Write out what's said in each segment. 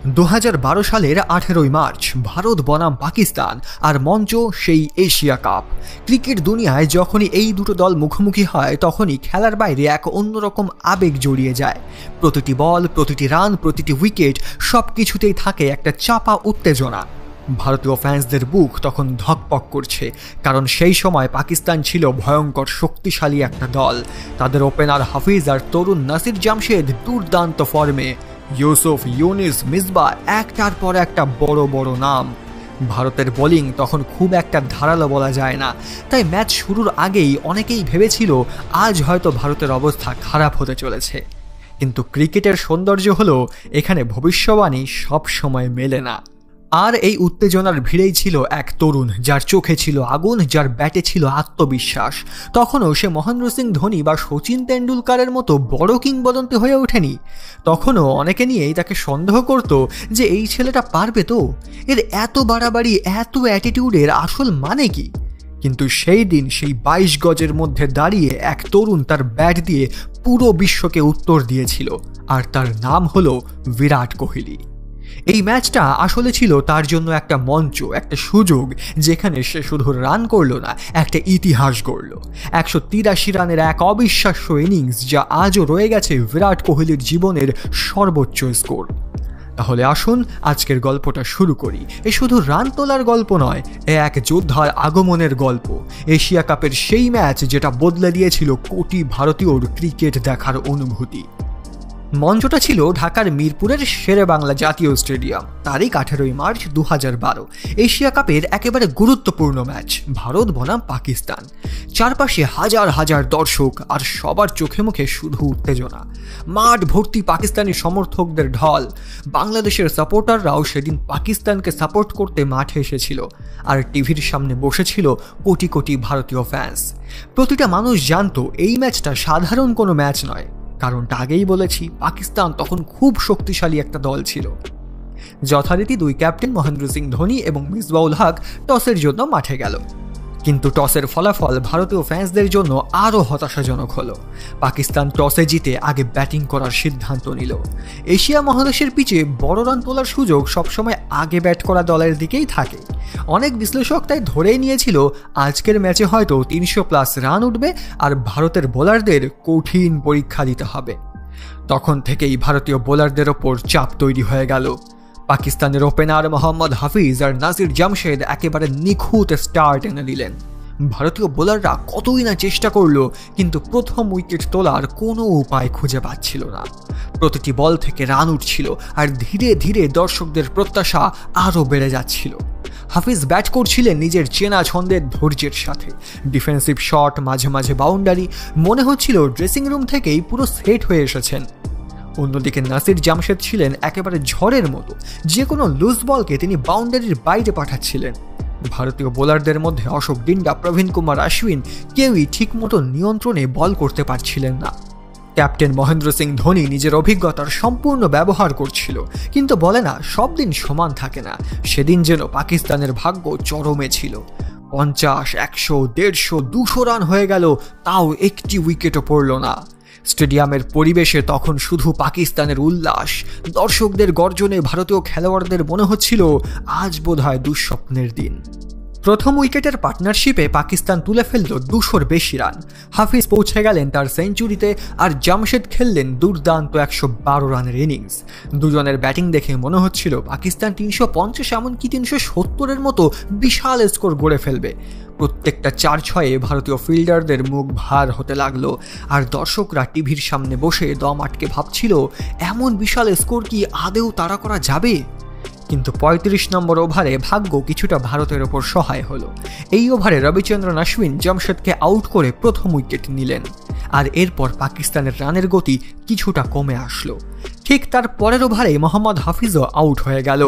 2012 সালের 18 মার্চ ভারত বনাম পাকিস্তান আর মঞ্চ সেই এশিয়া কাপ। ক্রিকেট দুনিয়ায় যখনই এই দুটো দল মুখোমুখি হয় তখনই খেলার বাইরে এক অন্যরকম আবেগ জড়িয়ে যায়। প্রতিটি বল, প্রতিটি রান, প্রতিটি উইকেট সব কিছুতেই থাকে একটা চাপা উত্তেজনা। ভারতীয় ফ্যান্সদের বুক তখন ধকপক করছে, কারণ সেই সময় পাকিস্তান ছিল ভয়ঙ্কর শক্তিশালী একটা দল। তাদের ওপেনার হাফিজ আর তরুণ নাসির জামশেদ দুর্দান্ত ফর্মে, ইউসুফ, ইউনিস, মিসবাহ একটার পর একটা বড় বড় নাম। ভারতের বোলিং তখন খুব একটা ধারালো বলা যায় না, তাই ম্যাচ শুরুর আগেই অনেকেই ভেবেছিল আজ হয়তো ভারতের অবস্থা খারাপ হতে চলেছে। কিন্তু ক্রিকেটের সৌন্দর্য হলো এখানে ভবিষ্যবাণী সব সময় মেলে না। আর এই উত্তেজনার ভিড়েই ছিল এক তরুণ, যার চোখে ছিল আগুন, যার ব্যাটে ছিল আত্মবিশ্বাস। তখনও সে মহেন্দ্র সিং ধোনি বা শচীন তেন্ডুলকারের মতো বড় কিংবদন্তি হয়ে ওঠেনি। তখনও অনেকে নিয়েই তাকে সন্দেহ করত যে এই ছেলেটা পারবে তো, এর এত বাড়াবাড়ি, এত অ্যাটিটিউডের আসল মানে কি। কিন্তু সেই দিন সেই 22 গজের মধ্যে দাঁড়িয়ে এক তরুণ তার ব্যাট দিয়ে পুরো বিশ্বকে উত্তর দিয়েছিল, আর তার নাম হলো বিরাট কোহলি। এই ম্যাচটা আসলে ছিল তার জন্য একটা মঞ্চ, একটা সুযোগ, যেখানে সে শুধু রান করলো না, একটা ইতিহাস গড়ল। 183 রানের এক অবিশ্বাস্য ইনিংস, যা আজও রয়ে গেছে বিরাট কোহলির জীবনের সর্বোচ্চ স্কোর। তাহলে আসুন আজকের গল্পটা শুরু করি। এ শুধু রান তোলার গল্প নয়, এ এক যোদ্ধার আগমনের গল্প। এশিয়া কাপের সেই ম্যাচ যেটা বদলে দিয়েছিল কোটি ভারতীয়র ক্রিকেট দেখার অনুভূতি। মঞ্চটা ছিল ঢাকার মিরপুরের শেরেবাংলা জাতীয় স্টেডিয়াম। তারিখ 18 মার্চ 2012। এশিয়া কাপের একেবারে গুরুত্বপূর্ণ ম্যাচ, ভারত বনাম পাকিস্তান। চারপাশে হাজার হাজার দর্শক, আর সবার চোখে মুখে শুধু উত্তেজনা। মাঠ ভর্তি পাকিস্তানি সমর্থকদের ঢল। বাংলাদেশের সাপোর্টাররাও সেদিন পাকিস্তানকে সাপোর্ট করতে মাঠে এসেছিল, আর টিভির সামনে বসেছিল কোটি কোটি ভারতীয় ফ্যান্স। প্রতিটা মানুষ জানতো এই ম্যাচটা সাধারণ কোনো ম্যাচ নয়, কারণটা আগেই বলেছি, পাকিস্তান তখন খুব শক্তিশালী একটা দল ছিল। যথারীতি দুই ক্যাপ্টেন মহেন্দ্র সিং ধোনি এবং মিসবাউল হক টসের জন্য মাঠে গেল। কিন্তু টসের ফলাফল ভারতীয় ফ্যান্সদের জন্য আরও হতাশাজনক হলো। পাকিস্তান টসে জিতে আগে ব্যাটিং করার সিদ্ধান্ত নিল। এশিয়া মহাদেশের পিচে বড় রান তোলার সুযোগ সবসময় আগে ব্যাট করা দলের দিকেই থাকে। অনেক বিশ্লেষক তাই ধরেই নিয়েছিল আজকের ম্যাচে হয়তো 300+ রান উঠবে, আর ভারতের বোলারদের কঠিন পরীক্ষা দিতে হবে। তখন থেকেই ভারতীয় বোলারদের ওপর চাপ তৈরি হয়ে গেল। পাকিস্তানের ওপেনার মোহাম্মদ হাফিজ আর নাসির জামশেদ একেবারে নিখুঁত স্টার্ট এনে দিলেন। ভারতীয় বোলাররা কতই না চেষ্টা করলো, কিন্তু প্রথম উইকেট তোলার কোনো উপায় খুঁজে পাচ্ছিল না। প্রতিটি বল থেকে রান উঠছিল, আর ধীরে ধীরে দর্শকদের প্রত্যাশা আরও বেড়ে যাচ্ছিল। হাফিজ ব্যাট করছিলেন নিজের চেনা ছন্দের ধৈর্যের সাথে। ডিফেন্সিভ শট, মাঝে মাঝে বাউন্ডারি, মনে হচ্ছিল ড্রেসিং রুম থেকেই পুরো সেট হয়ে এসেছেন। অন্যদিকে নাসির জামশেদ ছিলেন একেবারে ঝড়ের মতো, যে কোনো লুজ বলকে তিনি বাউন্ডারির বাইরে পাঠাচ্ছিলেন। ভারতীয় বোলারদের মধ্যে অশোক ডিন্ডা, প্রবীণ কুমার অশ্বিন কেউই ঠিকমতো নিয়ন্ত্রণে বল করতে পারছিলেন না। ক্যাপ্টেন মহেন্দ্র সিং ধোনি নিজের অভিজ্ঞতার সম্পূর্ণ ব্যবহার করছিল, কিন্তু বলে না, সব দিন সমান থাকে না। সেদিন যেন পাকিস্তানের ভাগ্য চরমে ছিল। 50, 100, 150, 200 রান হয়ে গেল, তাও একটি উইকেটও পড়ল না। স্টেডিয়ামের পরিবেশে তখন শুধু পাকিস্তানের উল্লাস। দর্শকদের গর্জনে ভারতীয় খেলোয়াড়দের মনে হচ্ছিল আজ বোধহয় দুঃস্বপ্নের দিন। প্রথম উইকেটের পার্টনারশিপে পাকিস্তান তুলে ফেলল 200-র বেশি রান। হাফিজ পৌঁছে গেলেন তার সেঞ্চুরিতে, আর জামশেদ খেললেন দুর্দান্ত 112 রানের ইনিংস। দুজনের ব্যাটিং দেখে মনে হচ্ছিল পাকিস্তান 350, এমনকি 370-এর মতো বিশাল স্কোর গড়ে ফেলবে। প্রত্যেকটা 4-6-এ ভারতীয় ফিল্ডারদের মুখ ভার হতে লাগলো, আর দর্শকরা টিভির সামনে বসে দম আটকে ভাবছিল এমন বিশাল স্কোর কি আদেও তাড়া করা যাবে। কিন্তু 35 নম্বর ওভারে ভাগ্য কিছুটা ভারতের ওপর সহায় হলো। এই ওভারে রবিচন্দ্রন অশ্বিন জামশেদকে আউট করে প্রথম উইকেট নিলেন, আর এরপর পাকিস্তানের রানের গতি কিছুটা কমে আসলো। ঠিক তার পরের ওভারে মোহাম্মদ হাফিজও আউট হয়ে গেল।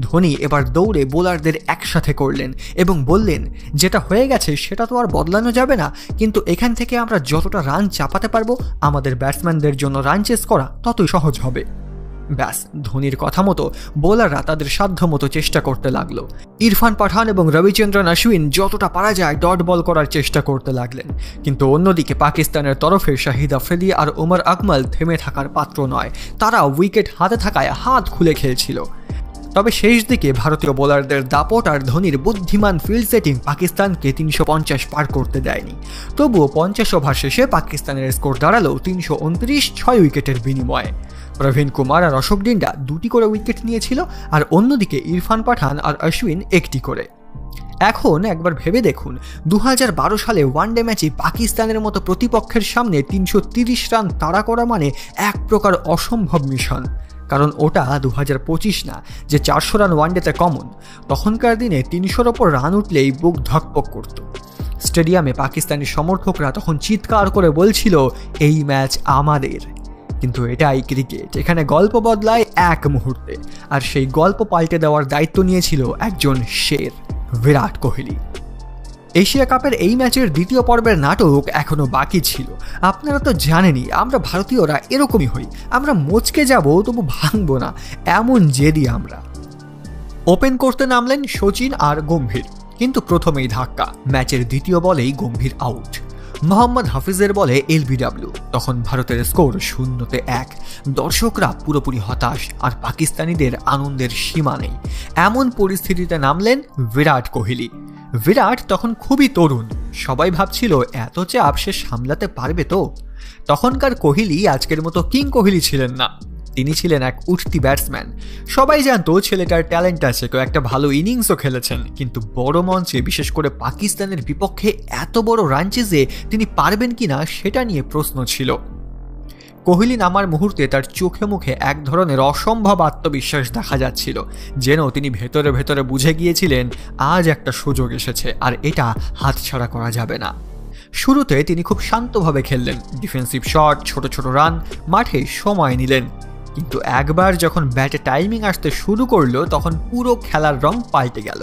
ধোনি এবার দৌড়ে বোলারদের একসাথে করলেন এবং বললেন, যেটা হয়ে গেছে সেটা তো আর বদলানো যাবে না, কিন্তু এখান থেকে আমরা যতটা রান চাপাতে পারবো, আমাদের ব্যাটসম্যানদের জন্য রান চেস করা ততই সহজ হবে। ব্যাস, ধোনির কথা মতো বোলাররা তাদের সাধ্য মতো চেষ্টা করতে লাগলো। ইরফান পাঠান এবং রবিচন্দ্রন অশ্বিন যতটা পারা যায় ডট বল করার চেষ্টা করতে লাগলেন, কিন্তু অন্যদিকে পাকিস্তানের তরফে শাহিদ আফ্রিদি আর ওমর আকমল থেমে থাকার পাত্র নয়। তারা উইকেট হাতে থাকায় হাত খুলে খেলছিল। তবে শেষ দিকে ভারতীয় বোলারদের দাপট আর ধোনির বুদ্ধিমান ফিল্ড সেটিং পাকিস্তানকে 350 পার করতে দেয়নি। তবুও 50 ওভার শেষে পাকিস্তানের স্কোর দাঁড়ালো 329, 6 উইকেটের বিনিময়ে। প্রবীণ কুমার আর অশোক ডিন্ডা 2টি করে উইকেট নিয়েছিল, আর অন্যদিকে ইরফান পাঠান আর অশ্বিন 1টি করে। এখন একবার ভেবে দেখুন, 2012 সালে ওয়ানডে ম্যাচে পাকিস্তানের মতো প্রতিপক্ষের সামনে 330 রান তাড়া করা মানে এক প্রকার অসম্ভব মিশন। কারণ ওটা 2025 না, যে 400 রান ওয়ানডেতে কমন। তখনকার দিনে 300-র ওপর রান উঠলেই বুক ধকপক করত। স্টেডিয়ামে পাকিস্তানি সমর্থকরা তখন চিৎকার করে বলছিল, এই ম্যাচ আমাদের। কিন্তু এটাই ক্রিকেট, এখানে গল্প বদলায় এক মুহূর্তে, আর সেই গল্প পাল্টে দেওয়ার দায়িত্ব নিয়েছিল একজন শের, বিরাট কোহলি। এশিয়া কাপের এই ম্যাচের দ্বিতীয় পর্বের নাটক এখনো বাকি ছিল। আপনারা তো জানেনই, আমরা ভারতীয়রা এরকমই হই, আমরা মচকে যাব তবু ভাঙবো না, এমন জেদি আমরা। ওপেন করতে নামলেন সচিন আর গম্ভীর, কিন্তু প্রথমেই ধাক্কা। ম্যাচের দ্বিতীয় বলেই গম্ভীর আউট। মোহাম্মদ হাফিজের বলে এলবিডব্লিউ। তখন ভারতের স্কোর 0-1। দর্শকরা পুরোপুরি হতাশ, আর পাকিস্তানিদের আনন্দের সীমা নেই। এমন পরিস্থিতিতে নামলেন বিরাট কোহলি। বিরাট তখন খুবই তরুণ, সবাই ভাবছিল এত চাপ সে সামলাতে পারবে তো। তখনকার কোহলি আজকের মতো কিং কোহলি ছিলেন না, তিনি ছিলেন এক উঠতি ব্যাটসম্যান। সবাই জানতো ছেলেটার ট্যালেন্ট আছে, কেউ একটা ভালো ইনিংসও খেলেছেন, কিন্তু বড় মঞ্চে, বিশেষ করে পাকিস্তানের বিপক্ষে এত বড় রান চেজে তিনি পারবেন কিনা সেটা নিয়ে প্রশ্ন ছিল। কোহলি নামার মুহূর্তে তার চোখে মুখে এক ধরনের অসম্ভব আত্মবিশ্বাস দেখা যাচ্ছিল, যেন তিনি ভেতরে ভেতরে বুঝে গিয়েছিলেন আজ একটা সুযোগ এসেছে, আর এটা হাতছাড়া করা যাবে না। শুরুতে তিনি খুব শান্তভাবে খেললেন, ডিফেন্সিভ শট, ছোট ছোট রান, মাঠে সময় নিলেন। কিন্তু একবার যখন ব্যাটে টাইমিং আসতে শুরু করলো, তখন পুরো খেলার রং পাল্টে গেল।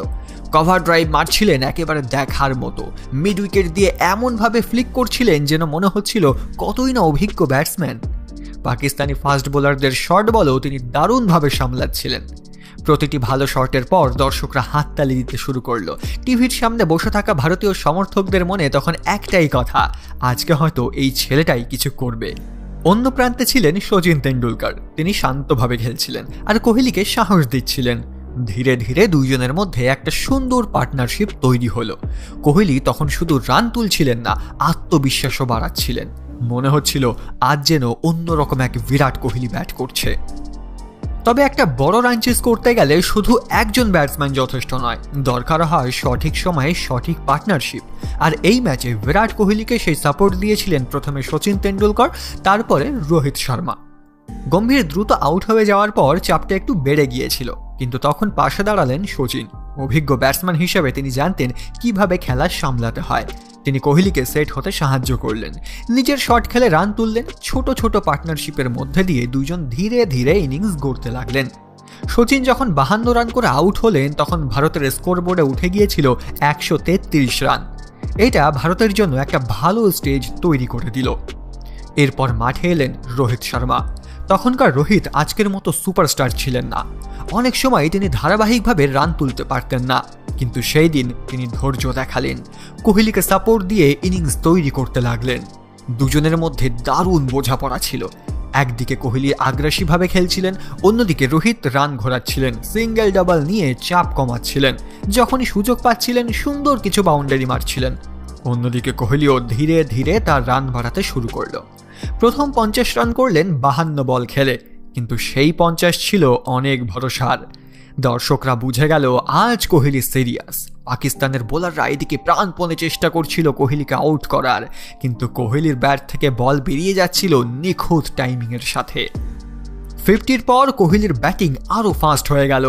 কভার ড্রাইভ মারছিলেন একেবারে দেখার মতো, মিড উইকেট দিয়ে এমনভাবে ফ্লিক করছিলেন যেন মনে হচ্ছিল কতই না অভিজ্ঞ ব্যাটসম্যান। পাকিস্তানি ফাস্ট বোলারদের শর্ট বলও তিনি দারুণভাবে সামলাচ্ছিলেন। প্রতিটি ভালো শটের পর দর্শকরা হাততালি দিতে শুরু করলো। টিভির সামনে বসে থাকা ভারতীয় সমর্থকদের মনে তখন একটাই কথা, আজকে হয়তো এই ছেলেটাই কিছু করবে। অন্য প্রান্তে ছিলেন শচীন তেন্ডুলকর। তিনি শান্তভাবে খেলছিলেন আর কোহলিকে সাহস দিচ্ছিলেন। ধীরে ধীরে দুইজনের মধ্যে একটা সুন্দর পার্টনারশিপ তৈরি হলো। কোহলি তখন শুধু রান তুলছিলেন না, আত্মবিশ্বাসও বাড়াচ্ছিলেন। মনে হচ্ছিল আজ যেন অন্যরকম এক বিরাট কোহলি ব্যাট করছে। তবে একটা বড় রান চেজ করতে গেলে শুধু একজন ব্যাটসম্যান যথেষ্ট নয়, দরকার হয় সঠিক সময়ে সঠিক পার্টনারশিপ। আর এই ম্যাচে বিরাট কোহলিকে সেই সাপোর্ট দিয়েছিলেন প্রথমে শচীন তেন্ডুলকর, তারপরে রোহিত শর্মা। গম্ভীর দ্রুত আউট হয়ে যাওয়ার পর চাপটা একটু বেড়ে গিয়েছিল, কিন্তু তখন পাশে দাঁড়ালেন শচীন। অভিজ্ঞ ব্যাটসম্যান হিসেবে তিনি জানতেন কিভাবে খেলা সামলাতে হয়। তিনি কোহলিকে সেট হতে সাহায্য করলেন, নিজের শট খেলে রান তুললেন। ছোট ছোট পার্টনারশিপের মধ্যে দিয়ে দুইজন ধীরে ধীরে ইনিংস গড়তে লাগলেন। শচীন যখন 52 রান করে আউট হলেন, তখন ভারতের স্কোরবোর্ডে উঠে গিয়েছিল 133 রান। এটা ভারতের জন্য একটা ভালো স্টেজ তৈরি করে দিল। এরপর মাঠে এলেন রোহিত শর্মা। তখনকার রোহিত আজকের মতো সুপারস্টার ছিলেন না, অনেক সময় তিনি ধারাবাহিকভাবে রান তুলতে পারতেন না, কিন্তু সেই দিন তিনি ধৈর্য দেখালেন। কোহলিকে সাপোর্ট দিয়ে ইনিংস তৈরি করতে লাগলেন। দুজনের মধ্যে দারুণ বোঝাপড়া ছিল। একদিকে কোহলি আগ্রাসীভাবে খেলছিলেন, অন্যদিকে রোহিত রান ঘোরাচ্ছিলেন, সিঙ্গেল ডাবল নিয়ে চাপ কমাচ্ছিলেন। যখনই সুযোগ পাচ্ছিলেন সুন্দর কিছু বাউন্ডারি মারছিলেন। অন্যদিকে কোহলিও ধীরে ধীরে তার রান বাড়াতে শুরু করল। প্রথম 50 রান করলেন 52 বল খেলে, কিন্তু সেই 50 ছিল অনেক ভরসার। দর্শকরা বুঝে গেল আজ কোহলি সিরিয়াস। পাকিস্তানের বোলাররা এদিকে প্রাণপণে চেষ্টা করছিল কোহলিকে আউট করার, কিন্তু কোহলির ব্যাট থেকে বল বেরিয়ে যাচ্ছিল নিখুঁত টাইমিংয়ের সাথে। 50-র পর কোহলির ব্যাটিং আরও ফাস্ট হয়ে গেল।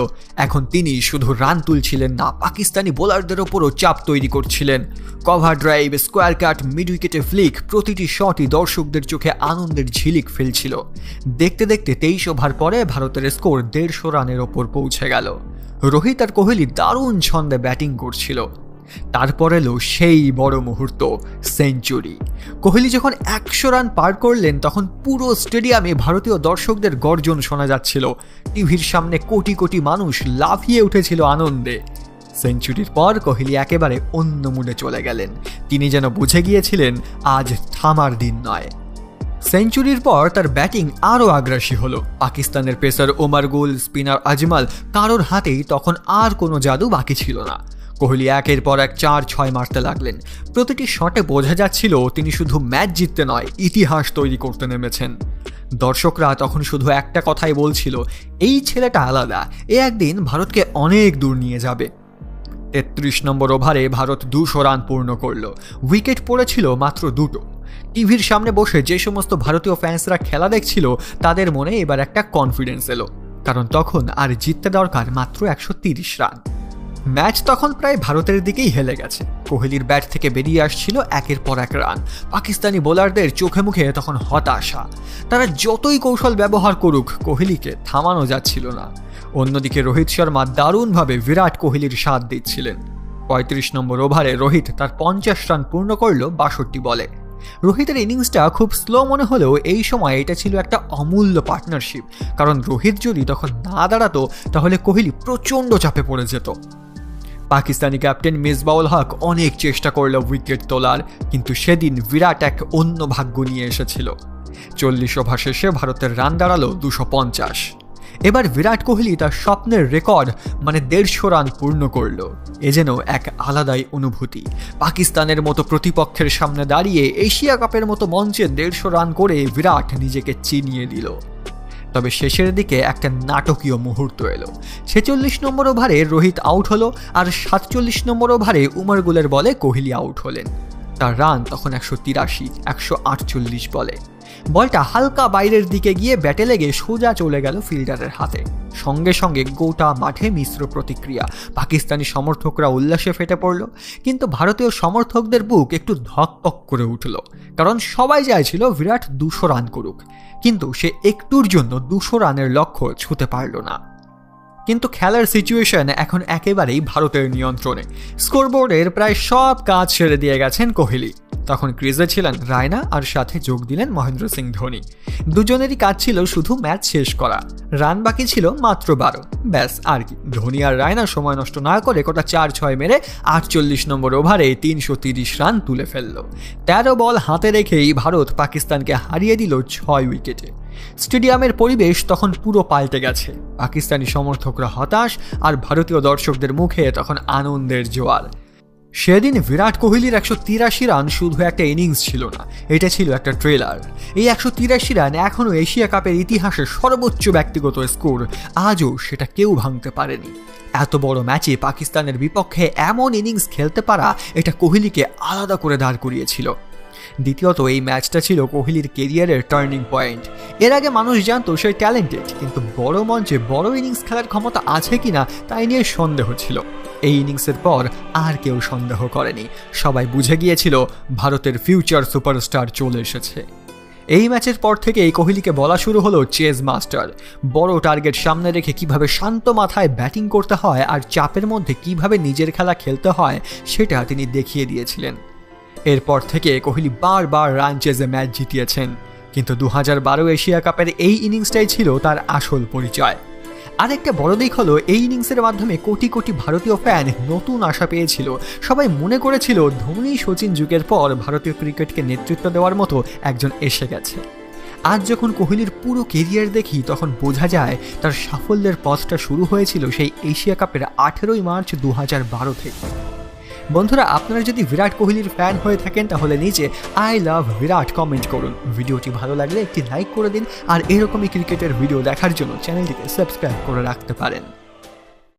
এখন তিনি শুধু রান তুলছিলেন না, পাকিস্তানি বোলারদের ওপরও চাপ তৈরি করছিলেন। কভার ড্রাইভ, স্কোয়ার কাট, মিড উইকেটে ফ্লিক, প্রতিটি শটই দর্শকদের চোখে আনন্দের ঝিলিক ফেলছিল। দেখতে দেখতে 23 ওভার পরে ভারতের স্কোর 150 রানের ওপর পৌঁছে গেল। রোহিত আর কোহলি দারুণ ছন্দে ব্যাটিং করছিল। তারপর এলো সেই বড় মুহূর্ত, সেঞ্চুরি। কোহলি যখন 100 রান পার করলেন তখন পুরো স্টেডিয়ামে ভারতীয় দর্শকদের গর্জন শোনা যাচ্ছিল। টিভির সামনে কোটি কোটি মানুষ লাফিয়ে উঠেছিল আনন্দে। সেঞ্চুরির পর কোহলি একেবারে অন্য মুডে চলে গেলেন। তিনি যেন বুঝে গিয়েছিলেন আজ থামার দিন নয়। সেঞ্চুরির পর তার ব্যাটিং আরও আগ্রাসী হলো। পাকিস্তানের পেসার ওমর গুল, স্পিনার আজমল, কারোর হাতেই তখন আর কোনো জাদু বাকি ছিল না। কোহলি একের পর এক 4-6 মারতে লাগলেন। প্রতিটি শটে বোঝা যাচ্ছিল তিনি শুধু ম্যাচ জিততে নয়, ইতিহাস তৈরি করতে নেমেছেন। দর্শকরা তখন শুধু একটা কথাই বলছিল, এই ছেলেটা আলাদা, এ একদিন ভারতকে অনেক দূর নিয়ে যাবে। 33 নম্বর ওভারে ভারত 200 রান পূর্ণ করল। উইকেট পড়েছিল মাত্র 2টো। টিভির সামনে বসে যে সমস্ত ভারতীয় ফ্যান্সরা খেলা দেখছিল তাদের মনে এবার একটা কনফিডেন্স এলো, কারণ তখন আর জিততে দরকার মাত্র 130 রান। ম্যাচ তখন প্রায় ভারতের দিকেই হেলে গেছে। কোহলির ব্যাট থেকে বেরিয়ে আসছিল একের পর এক রান। পাকিস্তানি বোলারদের চোখে মুখে তখন হতাশা। তারা যতই কৌশল ব্যবহার করুক, কোহলিকে থামানো যাচ্ছিল না। অন্যদিকে রোহিত শর্মা দারুণভাবে বিরাট কোহলির সাথ দিচ্ছিলেন। 35 নম্বর ওভারে রোহিত তার 50 রান পূর্ণ করল 62 বলে। রোহিতের ইনিংসটা খুব স্লো মনে হলেও এই সময় এটা ছিল একটা অমূল্য পার্টনারশিপ, কারণ রোহিত যদি তখন না দাঁড়াতো তাহলে কোহলি প্রচণ্ড চাপে পড়ে যেত। পাকিস্তানি ক্যাপ্টেন মিসবাউল হক অনেক চেষ্টা করল উইকেট তোলার, কিন্তু সেদিন বিরাট এক অন্য ভাগ্য নিয়ে এসেছিল। 40 ওভার শেষে ভারতের রান দাঁড়ালো 250। এবার বিরাট কোহলি তার স্বপ্নের রেকর্ড মানে 150 রান পূর্ণ করল। এ যেন এক আলাদাই অনুভূতি। পাকিস্তানের মতো প্রতিপক্ষের সামনে দাঁড়িয়ে এশিয়া কাপের মতো মঞ্চে 150 রান করে বিরাট নিজেকে চিনিয়ে দিল। তবে শেষের দিকে একটা নাটকীয় মুহূর্ত এলো। 46 নম্বর ওভারে রোহিত আউট হলো, আর 47 নম্বর ওভারে উমর গুলের বলে কোহলি আউট হলেন। তার রান তখন 183, 148 বলে। বলটা হালকা বাইরের দিকে গিয়ে ব্যাটে লেগে সোজা চলে গেল ফিল্ডারের হাতে। সঙ্গে সঙ্গে গোটা মাঠে মিশ্র প্রতিক্রিয়া। পাকিস্তানি সমর্থকরা উল্লাসে ফেটে পড়ল, কিন্তু ভারতীয় সমর্থকদের বুক একটু ধকপক করে উঠল, কারণ সবাই চাইছিল বিরাট 200 রান করুক, কিন্তু সে একটুর জন্য 200 রানের লক্ষ্য ছুঁতে পারল না। কিন্তু খেলার সিচুয়েশন এখন একেবারেই ভারতের নিয়ন্ত্রণে। স্কোরবোর্ডের প্রায় সব কাজ সেরে দিয়ে গেছেন কোহলি। তখন ক্রিজে ছিলেন রায়না, আর সাথে যোগ দিলেন মহেন্দ্র সিং ধোনি। দুজনেরই কাজ ছিল শুধু ম্যাচ শেষ করা। রান বাকি ছিল মাত্র 12। ব্যাস আর কি। ধোনি আর রায়না সময় নষ্ট না করে কোটা 4-6 মেরে 48 নম্বর ওভারে 330 রান তুলে ফেলল। 13 বল হাতে রেখেই ভারত পাকিস্তানকে হারিয়ে দিল 6 উইকেটে। স্টেডিয়ামের পরিবেশ তখন পুরো পাল্টে গেছে। পাকিস্তানি সমর্থকরা হতাশ, আর ভারতীয় দর্শকদের মুখে তখন আনন্দের জোয়ার। সেদিন বিরাট কোহলির 183 রান শুধু একটা ইনিংস ছিল না, এটা ছিল একটা ট্রেলার। এই 183 রান এখনও এশিয়া কাপের ইতিহাসে সর্বোচ্চ ব্যক্তিগত স্কোর। আজও সেটা কেউ ভাঙতে পারেনি। এত বড় ম্যাচে পাকিস্তানের বিপক্ষে এমন ইনিংস খেলতে পারা এটা কোহলিকে আলাদা করে দাঁড় করিয়েছিল। দ্বিতীয়ত, এই ম্যাচটা ছিল কোহলির কেরিয়ারের টার্নিং পয়েন্ট। এর আগে মানুষ জানতো সে ট্যালেন্টেড, কিন্তু বড় মঞ্চে বড় ইনিংস খেলার ক্ষমতা আছে কিনা তাই নিয়ে সন্দেহ ছিল। এই ইনিংসের পর আর কেউ সন্দেহ করেনি। সবাই বুঝে গিয়েছিল ভারতের ফিউচার সুপারস্টার চলে এসেছে। এই ম্যাচের পর থেকেই কোহলিকে বলা শুরু হলো চেজ মাস্টার। বড় টার্গেট সামনে রেখে কিভাবে শান্ত মাথায় ব্যাটিং করতে হয় আর চাপের মধ্যে কিভাবে নিজের খেলা খেলতে হয় সেটা তিনি দেখিয়ে দিয়েছিলেন। এরপর থেকে কোহলি বারবার রান চেজে ম্যাচ জিতিয়েছেন, কিন্তু 2012 এশিয়া কাপের এই ইনিংসটাই ছিল তার আসল পরিচয়। আরেকটা বড় দিক হলো এই ইনিংসের মাধ্যমে কোটি কোটি ভারতীয় ফ্যান নতুন আশা পেয়েছিল। সবাই মনে করেছিল ধোনি সচিন যুগের পর ভারতীয় ক্রিকেটকে নেতৃত্ব দেওয়ার মতো একজন এসে গেছে। আজ যখন কোহলির পুরো কেরিয়ার দেখি তখন বোঝা যায় তার সাফল্যের পথটা শুরু হয়েছিল সেই এশিয়া কাপের 18 মার্চ 2012 থেকে। বন্ধুরা, আপনারা যদি বিরাট কোহলির ফ্যান হয়ে থাকেন তাহলে নিচে আই লাভ বিরাট কমেন্ট করুন। ভিডিওটি ভালো লাগলে একটি লাইক করে দিন, আর এরকমই ক্রিকেটের ভিডিও দেখার জন্য চ্যানেলটিকে সাবস্ক্রাইব করে রাখতে পারেন।